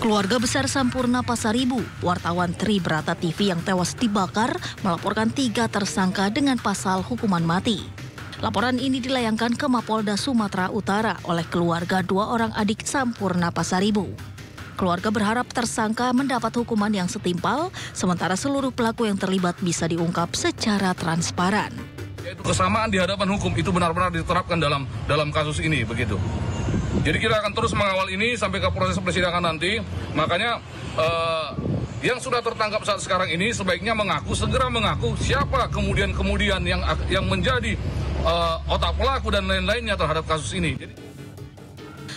Keluarga besar Sampurna Pasaribu, wartawan Tribrata TV yang tewas dibakar, melaporkan 3 tersangka dengan pasal hukuman mati. Laporan ini dilayangkan ke Mapolda Sumatera Utara oleh keluarga 2 orang adik Sampurna Pasaribu. Keluarga berharap tersangka mendapat hukuman yang setimpal, sementara seluruh pelaku yang terlibat bisa diungkap secara transparan. Yaitu kesamaan di hadapan hukum itu benar-benar diterapkan dalam kasus ini, begitu. Jadi kita akan terus mengawal ini sampai ke proses persidangan nanti. Makanya yang sudah tertangkap saat sekarang ini sebaiknya segera mengaku siapa kemudian yang menjadi otak pelaku dan lain-lainnya terhadap kasus ini.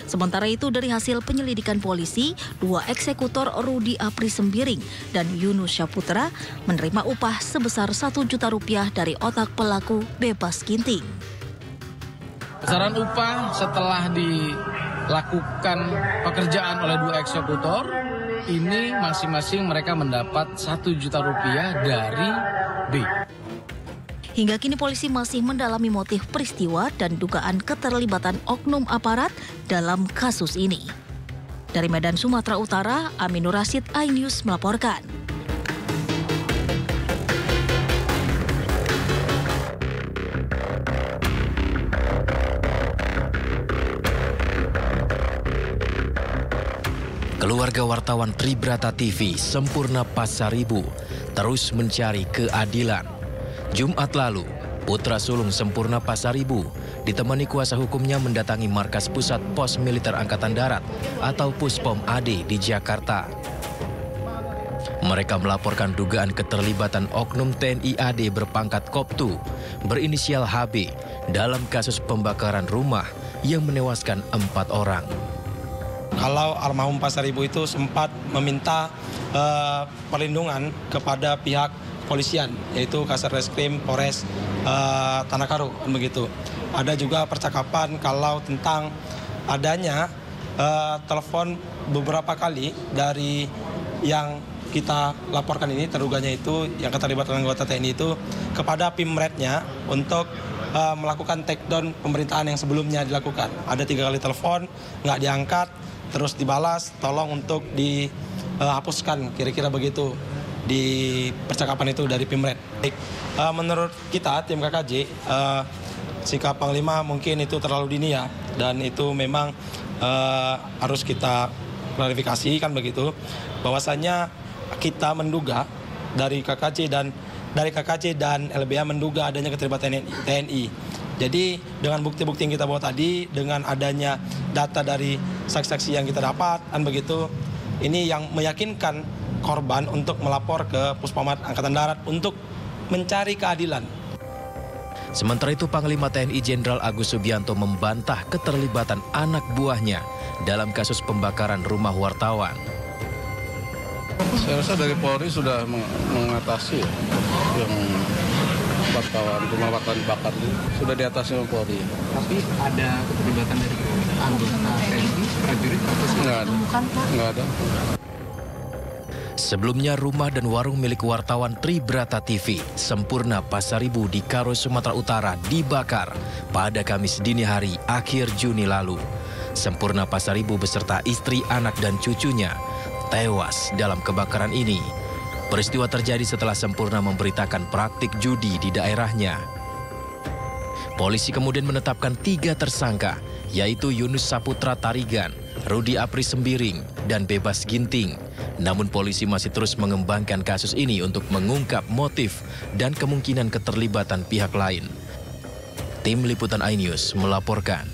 Sementara itu, dari hasil penyelidikan polisi, 2 eksekutor Rudi Apri Sembiring dan Yunus Syaputra menerima upah sebesar Rp1 juta dari otak pelaku bebas ginting. Besaran upah setelah dilakukan pekerjaan oleh 2 eksekutor, ini masing-masing mereka mendapat Rp1 juta dari B. Hingga kini polisi masih mendalami motif peristiwa dan dugaan keterlibatan oknum aparat dalam kasus ini. Dari Medan, Sumatera Utara, Aminur Rasyid, iNews melaporkan. Keluarga wartawan Tribrata TV Sampurna Pasaribu terus mencari keadilan. Jumat lalu, putra sulung Sampurna Pasaribu ditemani kuasa hukumnya mendatangi markas Pusat Pos Militer Angkatan Darat atau Puspom AD di Jakarta. Mereka melaporkan dugaan keterlibatan oknum TNI AD berpangkat Koptu berinisial HB dalam kasus pembakaran rumah yang menewaskan 4 orang. Kalau almarhum Pasaribu itu sempat meminta perlindungan kepada pihak polisian, yaitu Kasat Reskrim Polres Tanah Karo, begitu. Ada juga percakapan kalau tentang adanya telepon beberapa kali dari yang kita laporkan ini, terduganya itu yang keterlibatan anggota TNI itu kepada Pimretnya untuk melakukan take down pemerintahan yang sebelumnya dilakukan. Ada 3 kali telepon, nggak diangkat, terus dibalas, tolong untuk dihapuskan, kira-kira begitu di percakapan itu dari Pimret. Menurut kita, tim KKJ, sikap Panglima mungkin itu terlalu dini ya, dan itu memang harus kita klarifikasi kan begitu, bahwasanya kita menduga dari KKJ dan LBH menduga adanya keterlibatan TNI. Jadi dengan bukti-bukti yang kita bawa tadi, dengan adanya data dari saksi-saksi yang kita dapat, kan begitu, ini yang meyakinkan korban untuk melapor ke Puspomat Angkatan Darat untuk mencari keadilan. Sementara itu, Panglima TNI Jenderal Agus Subianto membantah keterlibatan anak buahnya dalam kasus pembakaran rumah wartawan. Saya rasa dari Polri sudah mengatasi yang rumah wartawan dibakar itu sudah diatasi oleh Polri. Tapi ada keterlibatan dari anggota TNI, prajurit atau nggak ada. Sebelumnya, rumah dan warung milik wartawan Tribrata TV Sampurna Pasaribu di Karo, Sumatera Utara dibakar pada Kamis dini hari akhir Juni lalu. Sampurna Pasaribu beserta istri, anak, dan cucunya tewas dalam kebakaran ini. Peristiwa terjadi setelah Sampurna memberitakan praktik judi di daerahnya. Polisi kemudian menetapkan 3 tersangka, yaitu Yunus Saputra Tarigan, Rudi Apri Sembiring, dan Bebas Ginting. Namun polisi masih terus mengembangkan kasus ini untuk mengungkap motif dan kemungkinan keterlibatan pihak lain. Tim Liputan iNews melaporkan.